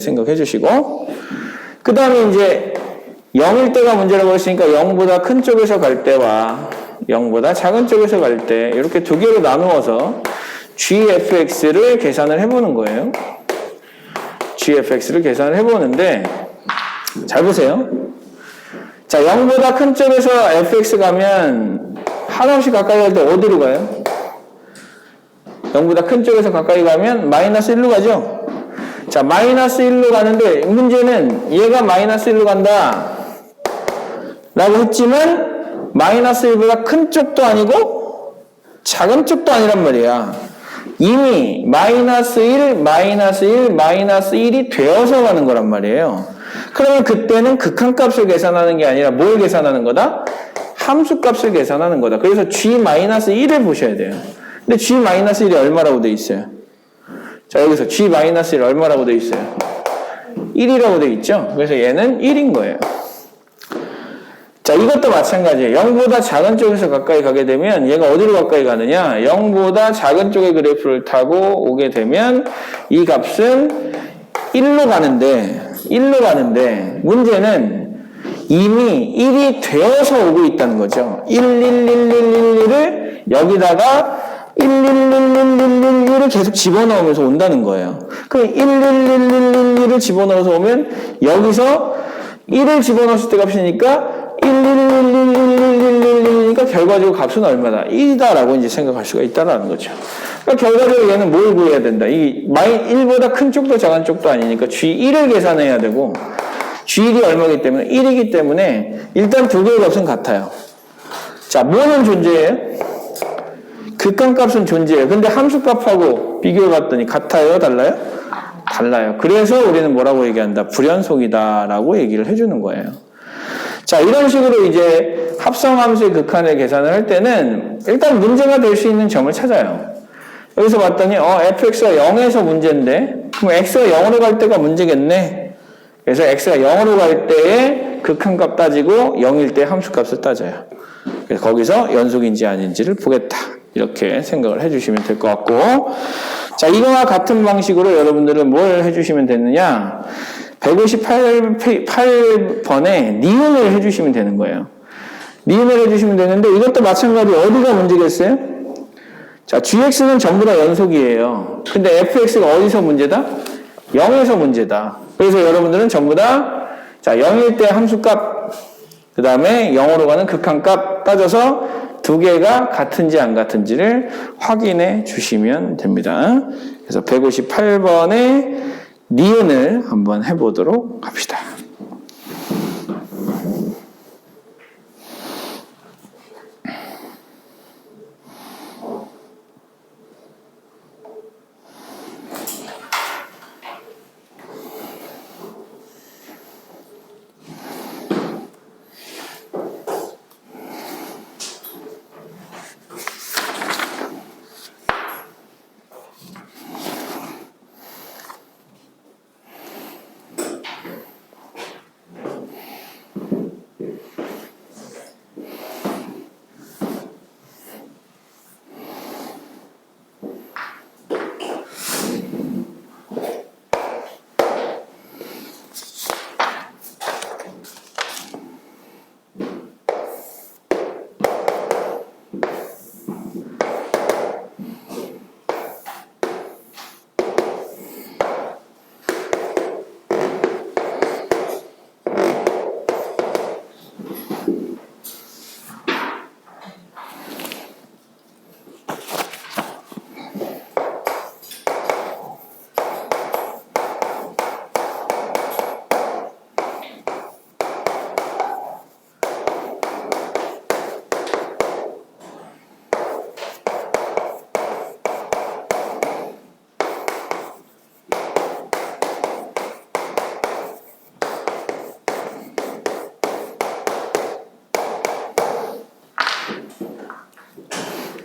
생각해 주시고, 그 다음에 이제 0일 때가 문제라고 했으니까 0보다 큰 쪽에서 갈 때와 0보다 작은 쪽에서 갈 때 이렇게 두 개로 나누어서 gfx를 계산을 해보는 거예요. gfx를 계산을 해보는데, 잘 보세요. 자, 0보다 큰 쪽에서 fx 가면 한없이 가까이 갈 때 어디로 가요? 0보다 큰 쪽에서 가까이 가면 마이너스 1로 가죠? 자, 마이너스 1로 가는데 문제는 얘가 마이너스 1로 간다 라고 했지만 마이너스 1보다 큰 쪽도 아니고 작은 쪽도 아니란 말이야. 이미 마이너스 1, 마이너스 1, 마이너스 1이 되어서 가는 거란 말이에요. 그러면 그때는 극한값을 계산하는 게 아니라 뭘 계산하는 거다? 함수값을 계산하는 거다. 그래서 g-1을 보셔야 돼요. 근데 g-1이 얼마라고 돼 있어요? 자, 여기서 g-1 얼마라고 돼 있어요? 1이라고 돼 있죠? 그래서 얘는 1인 거예요. 자, 이것도 마찬가지예요. 0보다 작은 쪽에서 가까이 가게 되면 얘가 어디로 가까이 가느냐? 0보다 작은 쪽의 그래프를 타고 오게 되면 이 값은 1로 가는데 문제는 이미 1이 되어서 오고 있다는 거죠. 1을 여기다가 1을 계속 집어넣으면서 온다는 거예요. 그럼 1을 집어넣어서 오면 여기서 1을 집어넣었을 때 값이니까 1이니까 결과적으로 값은 얼마다? 1이다라고 이제 생각할 수가 있다라는 거죠. 그러니까 결과적으로 얘는 뭘 구해야 된다? 이 1보다 큰 쪽도 작은 쪽도 아니니까 G1을 계산해야 되고 G1이 얼마이기 때문에 1이기 때문에 일단 두 개의 값은 같아요. 자, 뭐는 존재해요? 극한값은 존재해요. 근데 함수값하고 비교해 봤더니 같아요? 달라요? 달라요. 그래서 우리는 뭐라고 얘기한다? 불연속이다라고 얘기를 해주는 거예요. 자, 이런 식으로 이제 합성함수의 극한을 계산을 할 때는 일단 문제가 될 수 있는 점을 찾아요. 여기서 봤더니 fx가 0에서 문제인데 그럼 x가 0으로 갈 때가 문제겠네. 그래서 x가 0으로 갈 때의 극한값 따지고 0일 때 함수값을 따져요. 그래서 거기서 연속인지 아닌지를 보겠다. 이렇게 생각을 해주시면 될 것 같고, 자, 이거와 같은 방식으로 여러분들은 뭘 해주시면 되느냐? 158번에 니은을 해주시면 되는 거예요. 니은을 해주시면 되는데 이것도 마찬가지로 어디가 문제겠어요? 자, gx는 전부 다 연속이에요. 근데 fx가 어디서 문제다? 0에서 문제다. 그래서 여러분들은 전부 다 자, 0일 때 함수값, 그 다음에 0으로 가는 극한값 따져서 두 개가 같은지 안 같은지를 확인해 주시면 됩니다. 그래서 158번에 니은을 한번 해보도록 합시다.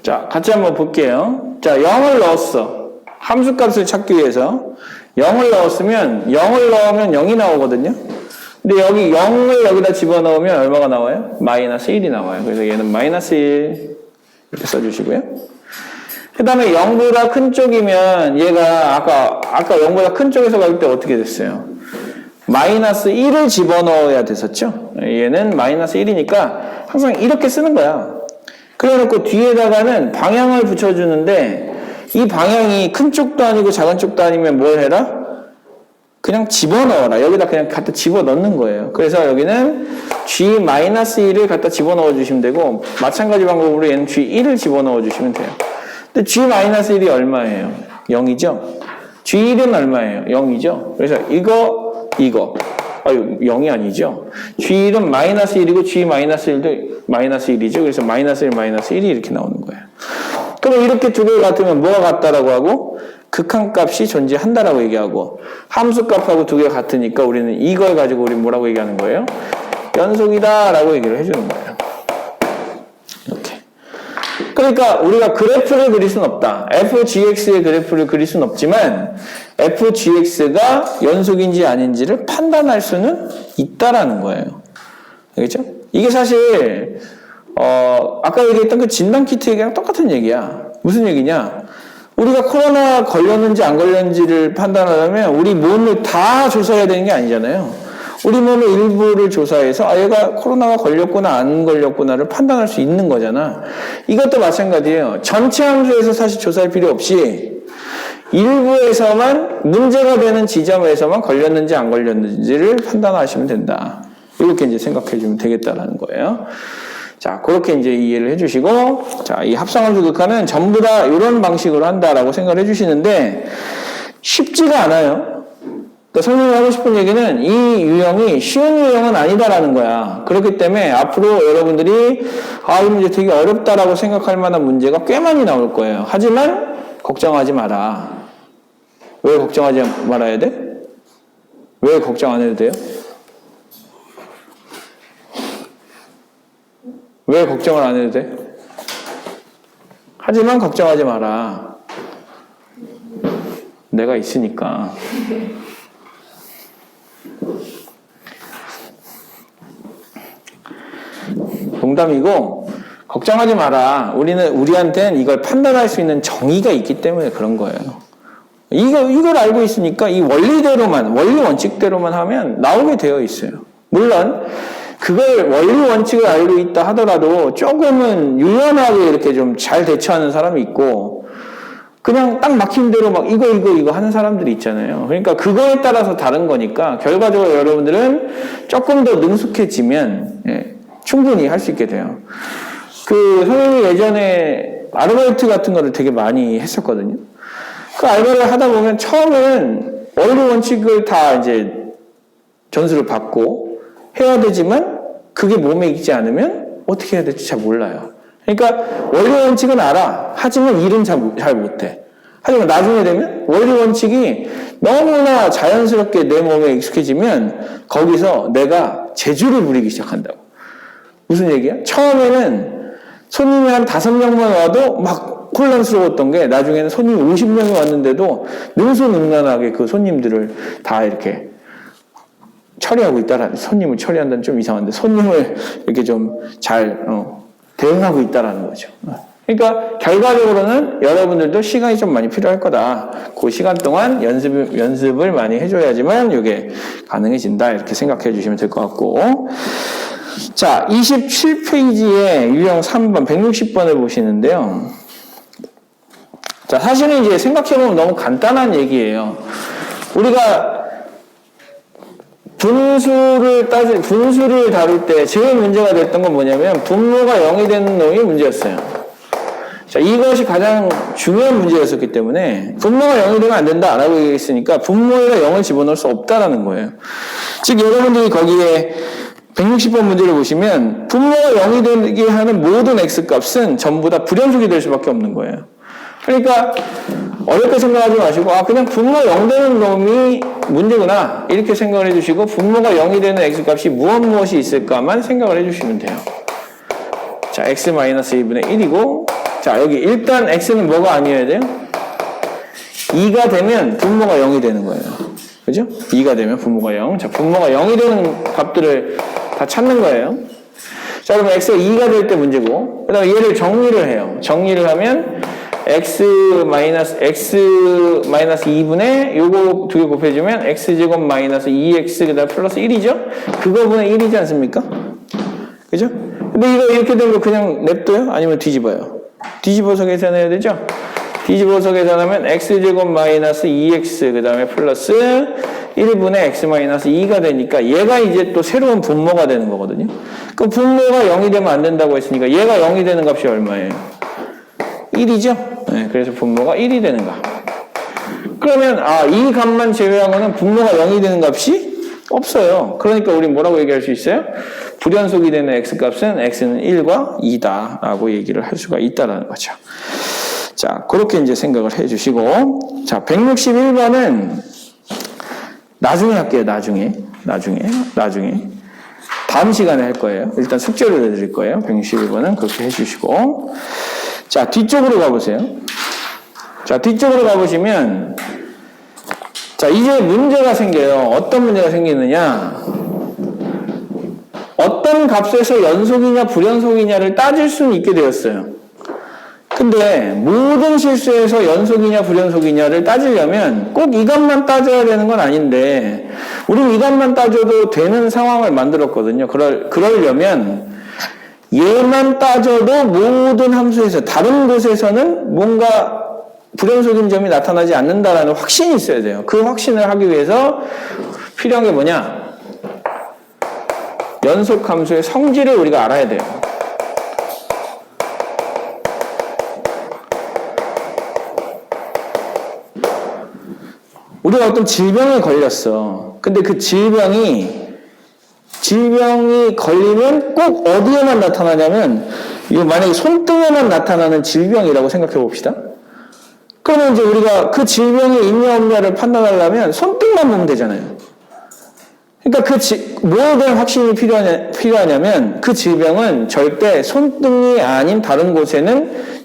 자, 같이 한번 볼게요. 자, 0을 넣었어. 함수값을 찾기 위해서 0을 넣었으면 0을 넣으면 0이 나오거든요. 근데 여기 0을 여기다 집어넣으면 얼마가 나와요? 마이너스 1이 나와요. 그래서 얘는 마이너스 1 이렇게 써주시고요. 그 다음에 0보다 큰 쪽이면 얘가 아까 0보다 큰 쪽에서 갈 때 어떻게 됐어요? 마이너스 1을 집어넣어야 됐었죠? 얘는 마이너스 1이니까 항상 이렇게 쓰는 거야. 그래 놓고 뒤에다가는 방향을 붙여주는데 이 방향이 큰 쪽도 아니고 작은 쪽도 아니면 뭘 해라? 그냥 집어넣어라. 여기다 그냥 갖다 집어넣는 거예요. 그래서 여기는 G-1을 갖다 집어넣어 주시면 되고 마찬가지 방법으로 얘는 G1을 집어넣어 주시면 돼요. 근데 G-1이 얼마예요? 0이죠? G1은 얼마예요? 0이죠? 그래서 이거 0이 아니죠? G1은 마이너스 1이고 G-1도 마이너스 1이죠? 그래서 마이너스 1, 마이너스 1이 이렇게 나오는 거예요. 그럼 이렇게 두 개가 같으면 뭐가 같다라고 하고 극한값이 존재한다라고 얘기하고 함수값하고 두 개가 같으니까 우리는 이걸 가지고 우리 뭐라고 얘기하는 거예요? 연속이다라고 얘기를 해주는 거예요. 이렇게. 그러니까 우리가 그래프를 그릴 수는 없다. fgx의 그래프를 그릴 수는 없지만 fgx가 연속인지 아닌지를 판단할 수는 있다라는 거예요. 알겠죠? 이게 사실 아까 얘기했던 그 진단키트 얘기랑 똑같은 얘기야. 무슨 얘기냐? 우리가 코로나 걸렸는지 안 걸렸는지를 판단하려면 우리 몸을 다 조사해야 되는 게 아니잖아요. 우리 몸의 일부를 조사해서 얘가 코로나가 걸렸구나 안 걸렸구나를 판단할 수 있는 거잖아. 이것도 마찬가지예요. 전체 함수에서 사실 조사할 필요 없이 일부에서만 문제가 되는 지점에서만 걸렸는지 안 걸렸는지를 판단하시면 된다. 이렇게 이제 생각해 주면 되겠다라는 거예요. 자, 그렇게 이제 이해를 해주시고, 자, 이 합성함수 극한은 전부 다 이런 방식으로 한다라고 생각을 해주시는데, 쉽지가 않아요. 그러니까 선생님이 하고 싶은 얘기는 이 유형이 쉬운 유형은 아니다라는 거야. 그렇기 때문에 앞으로 여러분들이, 이 문제 되게 어렵다라고 생각할 만한 문제가 꽤 많이 나올 거예요. 하지만, 걱정하지 마라. 왜 걱정하지 말아야 돼? 왜 걱정 안 해도 돼요? 왜 걱정을 안 해도 돼? 하지만 걱정하지 마라. 내가 있으니까. 농담이고, 걱정하지 마라. 우리한테는 이걸 판단할 수 있는 정의가 있기 때문에 그런 거예요. 이걸 알고 있으니까 이 원리 원칙대로만 하면 나오게 되어 있어요. 물론, 그걸 원리 원칙을 알고 있다 하더라도 조금은 유연하게 이렇게 좀 잘 대처하는 사람이 있고 그냥 딱 막힌 대로 막 이거 하는 사람들이 있잖아요. 그러니까 그거에 따라서 다른 거니까 결과적으로 여러분들은 조금 더 능숙해지면 충분히 할 수 있게 돼요. 선생님이 예전에 아르바이트 같은 거를 되게 많이 했었거든요. 그 알바를 하다 보면 처음엔 원리 원칙을 다 이제 전수를 받고 해야 되지만 그게 몸에 익지 않으면 어떻게 해야 될지 잘 몰라요. 그러니까 원리 원칙은 알아. 하지만 일은 잘 못해. 하지만 나중에 되면 원리 원칙이 너무나 자연스럽게 내 몸에 익숙해지면 거기서 내가 재주를 부리기 시작한다고. 무슨 얘기야? 처음에는 손님이 한 5명만 와도 막 혼란스러웠던 게 나중에는 손님이 50명이 왔는데도 능수능란하게 그 손님들을 다 이렇게 처리하고 있다라는, 손님을 처리한다는 좀 이상한데 손님을 이렇게 좀 잘 대응하고 있다라는 거죠. 그러니까 결과적으로는 여러분들도 시간이 좀 많이 필요할 거다. 그 시간 동안 연습을 많이 해줘야지만 이게 가능해진다. 이렇게 생각해 주시면 될 것 같고. 자, 27페이지에 유형 3번, 160번을 보시는데요. 자, 사실은 이제 생각해보면 너무 간단한 얘기예요. 우리가 분수를 다룰 때 제일 문제가 됐던 건 뭐냐면 분모가 0이 되는 놈이 문제였어요. 자, 이것이 가장 중요한 문제였었기 때문에 분모가 0이 되면 안 된다라고 얘기했으니까 분모에다 0을 집어넣을 수 없다라는 거예요. 즉 여러분들이 거기에 160번 문제를 보시면 분모가 0이 되게 하는 모든 x값은 전부 다 불연속이 될 수밖에 없는 거예요. 그러니까 어렵게 생각하지 마시고 그냥 분모 0 되는 놈이 문제구나 이렇게 생각을 해주시고 분모가 0이 되는 x값이 무엇이 있을까만 생각을 해주시면 돼요. 자, x-2분의 1이고 자, 여기 일단 x는 뭐가 아니어야 돼요? 2가 되면 분모가 0이 되는 거예요. 그죠? 2가 되면 분모가 0. 자, 분모가 0이 되는 값들을 다 찾는 거예요. 자, 그러면 x가 2가 될 때 문제고 그 다음에 얘를 정리를 해요. 정리를 하면 x 마이너스 2분의 요거 두 개 곱해주면 x제곱 마이너스 2x 그다음 플러스 1이죠? 그거분의 1이지 않습니까? 그죠? 근데 이거 이렇게 된 거 그냥 냅둬요? 아니면 뒤집어요? 뒤집어서 계산해야 되죠? 뒤집어서 계산하면 x제곱 마이너스 2x 그 다음에 플러스 1분의 x 마이너스 2가 되니까 얘가 이제 또 새로운 분모가 되는 거거든요. 그럼 분모가 0이 되면 안 된다고 했으니까 얘가 0이 되는 값이 얼마예요? 1이죠? 네, 그래서 분모가 1이 되는 값. 그러면 이 값만 제외하고는 분모가 0이 되는 값이 없어요. 그러니까 우리 뭐라고 얘기할 수 있어요? 불연속이 되는 x값은 x는 1과 2다 라고 얘기를 할 수가 있다는 거죠. 자, 그렇게 이제 생각을 해 주시고, 자, 161번은 나중에 할게요, 나중에. 다음 시간에 할 거예요. 일단 숙제를 내드릴 거예요. 161번은 그렇게 해 주시고. 자, 뒤쪽으로 가보세요. 자, 뒤쪽으로 가보시면, 자, 이제 문제가 생겨요. 어떤 문제가 생기느냐. 어떤 값에서 연속이냐 불연속이냐를 따질 수는 있게 되었어요. 근데 모든 실수에서 연속이냐 불연속이냐를 따지려면 꼭 이 값만 따져야 되는 건 아닌데 우리는 이 값만 따져도 되는 상황을 만들었거든요. 그러려면 얘만 따져도 모든 함수에서 다른 곳에서는 뭔가 불연속인 점이 나타나지 않는다라는 확신이 있어야 돼요. 그 확신을 하기 위해서 필요한 게 뭐냐? 연속 함수의 성질을 우리가 알아야 돼요. 우리가 어떤 질병에 걸렸어. 근데 그 질병이 걸리면 꼭 어디에만 나타나냐면 이거 만약에 손등에만 나타나는 질병이라고 생각해 봅시다. 그러면 이제 우리가 그 질병이 있냐 없냐를 판단하려면 손등만 보면 되잖아요. 그러니까 뭐에 대한 확신이 필요하냐면 그 질병은 절대 손등이 아닌 다른 곳에는